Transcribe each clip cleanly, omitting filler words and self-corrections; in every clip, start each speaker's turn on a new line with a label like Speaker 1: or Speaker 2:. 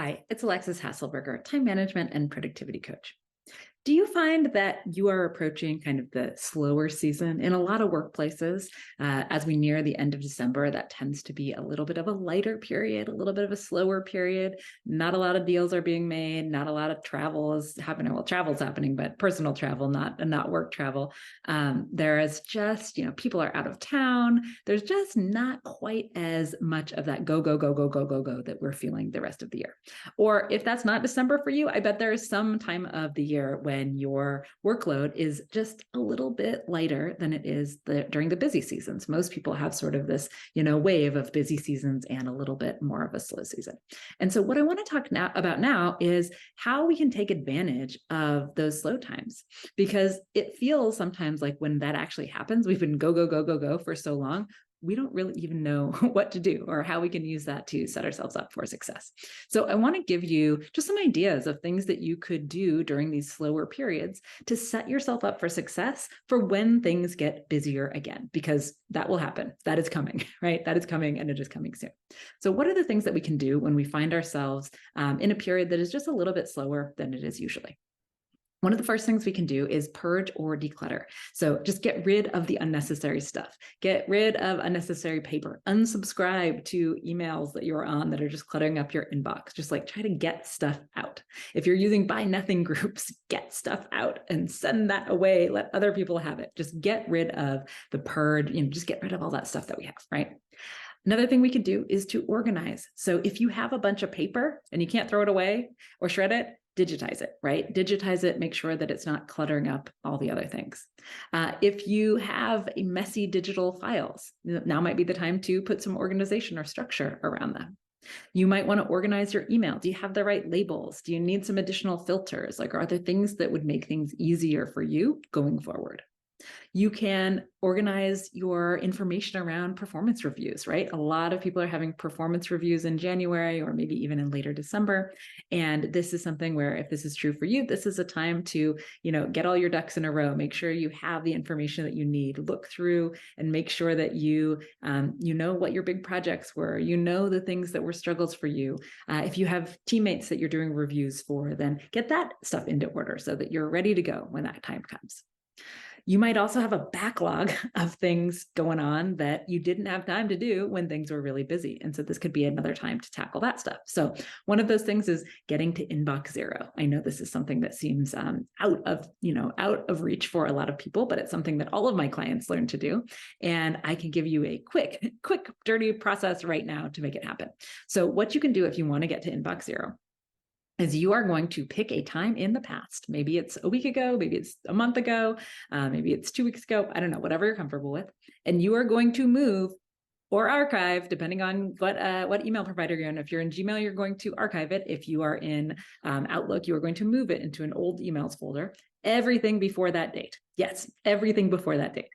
Speaker 1: Hi, it's Alexis Hasselberger, time management and productivity coach. Do you find that you are approaching kind of the slower season in a lot of workplaces as we near the end of December? That tends to be a little bit of a lighter period, a little bit of a slower period. Not a lot of deals are being made. Not a lot of travel is happening. Well, travel's happening, but personal travel, not work travel. There is just, people are out of town. There's just not quite as much of that go, go, go, go, go, go, go that we're feeling the rest of the year. Or if that's not December for you, I bet there is some time of the year when your workload is just a little bit lighter than it is during the busy seasons. Most people have sort of this, wave of busy seasons and a little bit more of a slow season. And so what I want to talk about now is how we can take advantage of those slow times, because it feels sometimes like when that actually happens, we've been go, go, go, go, go for so long, we don't really even know what to do or how we can use that to set ourselves up for success. So I want to give you just some ideas of things that you could do during these slower periods to set yourself up for success for when things get busier again, because that will happen. That is coming, right? That is coming, and it is coming soon. So what are the things that we can do when we find ourselves in a period that is just a little bit slower than it is usually? One of the first things we can do is purge or declutter. So just get rid of the unnecessary stuff. Get rid of unnecessary paper. Unsubscribe to emails that you're on that are just cluttering up your inbox. Just like try to get stuff out. If you're using buy nothing groups, get stuff out and send that away. Let other people have it. Just get rid of the purge, just get rid of all that stuff that we have, right? Another thing we could do is to organize. So if you have a bunch of paper and you can't throw it away or shred it, digitize it, right? Digitize it, make sure that it's not cluttering up all the other things. If you have a messy digital files, now might be the time to put some organization or structure around them. You might want to organize your email. Do you have the right labels? Do you need some additional filters? Like, are there things that would make things easier for you going forward? You can organize your information around performance reviews, right? A lot of people are having performance reviews in January or maybe even in later December. And this is something where, if this is true for you, this is a time to, get all your ducks in a row, make sure you have the information that you need, look through and make sure that you know what your big projects were, the things that were struggles for you. If you have teammates that you're doing reviews for, then get that stuff into order so that you're ready to go when that time comes. You might also have a backlog of things going on that you didn't have time to do when things were really busy. And so this could be another time to tackle that stuff. So one of those things is getting to inbox zero. I know this is something that seems out of reach for a lot of people, but it's something that all of my clients learn to do. And I can give you a quick, dirty process right now to make it happen. So what you can do if you want to get to inbox zero is you are going to pick a time in the past. Maybe it's a week ago, maybe it's a month ago, maybe it's 2 weeks ago, I don't know, whatever you're comfortable with. And you are going to move or archive, depending on what email provider you're in. If you're in Gmail, you're going to archive it. If you are in Outlook, you are going to move it into an old emails folder. Everything before that date. Yes, everything before that date.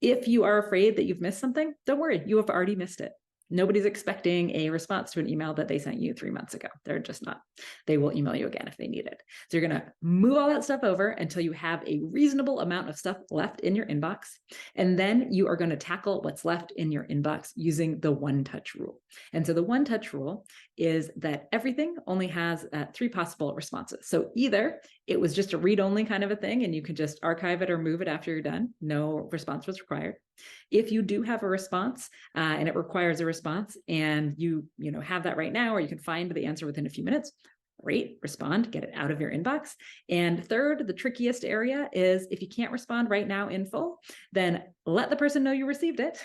Speaker 1: If you are afraid that you've missed something, don't worry, you have already missed it. Nobody's expecting a response to an email that they sent you 3 months ago. They're just not. They will email you again if they need it. So you're going to move all that stuff over until you have a reasonable amount of stuff left in your inbox. And then you are going to tackle what's left in your inbox using the one-touch rule. And so the one-touch rule is that everything only has 3 possible responses. So either it was just a read-only kind of a thing and you can just archive it or move it after you're done. No response was required. If you do have a response and it requires a response and you have that right now, or you can find the answer within a few minutes, great, respond, get it out of your inbox. And third, the trickiest area is if you can't respond right now in full, then let the person know you received it,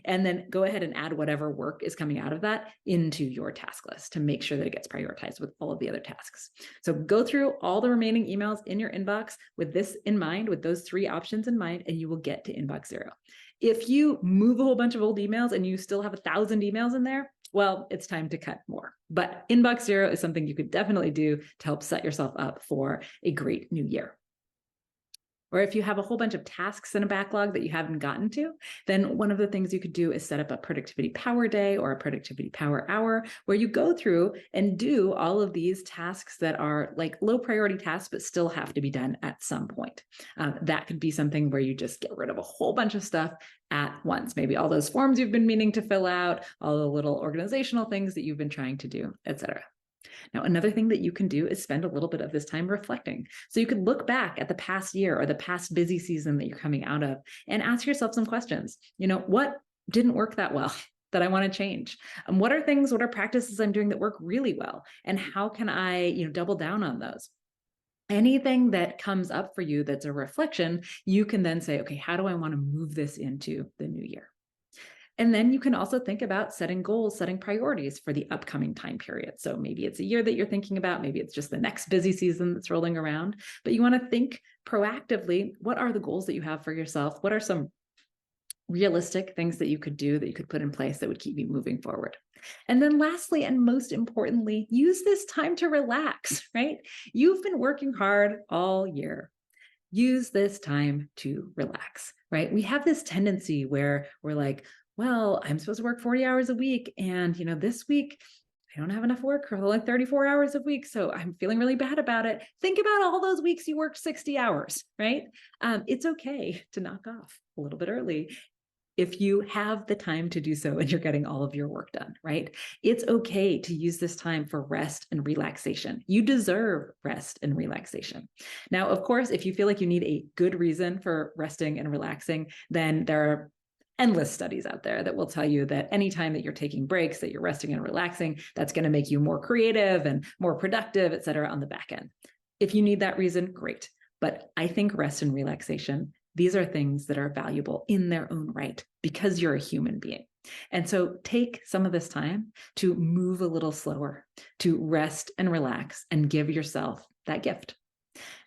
Speaker 1: and then go ahead and add whatever work is coming out of that into your task list to make sure that it gets prioritized with all of the other tasks. So go through all the remaining emails in your inbox with this in mind, with those 3 options in mind, and you will get to inbox zero. If you move a whole bunch of old emails and you still have 1,000 emails in there, well, it's time to cut more. But inbox zero is something you could definitely do to help set yourself up for a great new year. Or if you have a whole bunch of tasks in a backlog that you haven't gotten to, then one of the things you could do is set up a productivity power day or a productivity power hour where you go through and do all of these tasks that are like low priority tasks, but still have to be done at some point. That could be something where you just get rid of a whole bunch of stuff at once. Maybe all those forms you've been meaning to fill out, all the little organizational things that you've been trying to do, etc. Now, another thing that you can do is spend a little bit of this time reflecting. So you could look back at the past year or the past busy season that you're coming out of and ask yourself some questions. What didn't work that well? That I want to change? What are practices I'm doing that work really well? And how can I, double down on those? Anything that comes up for you that's a reflection, you can then say, okay, how do I want to move this into the new year? And then you can also think about setting goals, setting priorities for the upcoming time period. So maybe it's a year that you're thinking about, maybe it's just the next busy season that's rolling around, but you want to think proactively, what are the goals that you have for yourself? What are some realistic things that you could do, that you could put in place that would keep you moving forward? And then lastly, and most importantly, use this time to relax, right? You've been working hard all year. Use this time to relax, right? We have this tendency where we're like, well, I'm supposed to work 40 hours a week. And, this week, I don't have enough work for like 34 hours a week. So I'm feeling really bad about it. Think about all those weeks you worked 60 hours, right? It's okay to knock off a little bit early if you have the time to do so and you're getting all of your work done, right? It's okay to use this time for rest and relaxation. You deserve rest and relaxation. Now, of course, if you feel like you need a good reason for resting and relaxing, then there are endless studies out there that will tell you that anytime that you're taking breaks, that you're resting and relaxing, that's going to make you more creative and more productive, et cetera, on the back end. If you need that reason, great. But I think rest and relaxation, these are things that are valuable in their own right because you're a human being. And so take some of this time to move a little slower, to rest and relax and give yourself that gift.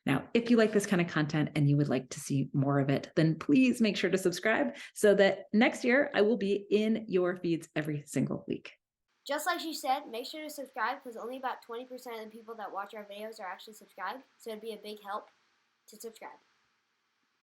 Speaker 1: Now, if you like this kind of content and you would like to see more of it, then please make sure to subscribe so that next year I will be in your feeds every single week.
Speaker 2: Just like she said, make sure to subscribe because only about 20% of the people that watch our videos are actually subscribed. So it'd be a big help to subscribe.